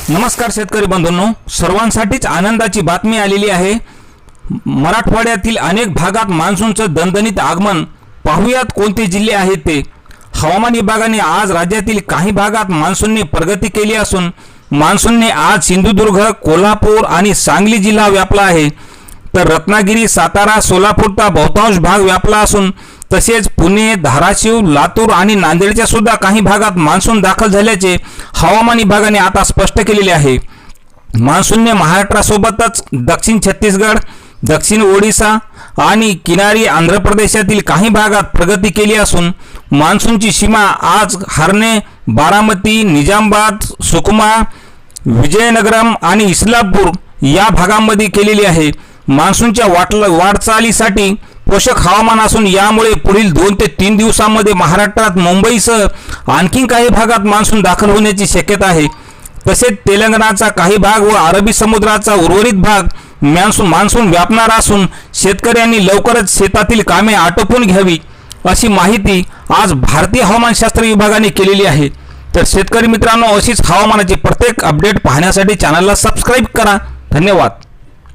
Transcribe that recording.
नमस्कार शेतकरी बंधूंनो, सर्वांसाठीच आनंदाची बातमी आलेली आहे। मराठवाड्यातील अनेक भागात मान्सूनचं दणदणीत आगमन। पाहुयात कोणते जिल्हे आहेत ते। हवामान विभागाने आज राज्यातील काही भागात मान्सूनने प्रगती केली असून मान्सूनने आज सिंधुदुर्ग, कोल्हापूर आणि सांगली जिल्हा व्यापला आहे, तर रत्नागिरी, सातारा, सोलापूरचा बहुतांश भाग व्यापला असून तसेच पुणे, धाराशिव, लातूर आणि नांदेडच्या सुद्धा काही भागात मान्सून दाखल झाल्याचे हवामान विभागाने आता स्पष्ट केलेले आहे। मान्सूनने महाराष्ट्रासोबतच दक्षिण छत्तीसगड, दक्षिण ओडिशा आणि किनारी आंध्र प्रदेशातील काही भागात प्रगती केली असून मान्सूनची सीमा आज हरणे, बारामती, निजामाबाद, सुकमा, विजयनगरम आणि इस्लामपूर या भागांमध्ये केलेली आहे। मान्सूनच्या वाटचालीसाठी पोषक हवामान असून यामुळे पुढील 2 ते 3 दिवसांमध्ये महाराष्ट्रात मुंबईसह आणखी काही भागात मान्सून दाखल होण्याची शक्यता आहे। तसेच तेलंगणाचा काही भाग व अरबी समुद्राचा उर्वरित भाग मान्सून व्यापणार असून शेतकऱ्यांनी लवकरच शेतातील कामे आटोपून घ्यावी अशी माहिती आज भारतीय हवामानशास्त्र विभागाने केलेली आहे। तर शेतकरी मित्रांनो, अशीच हवामानाची प्रत्येक अपडेट पाहण्यासाठी चॅनलला सबस्क्राइब करा। धन्यवाद।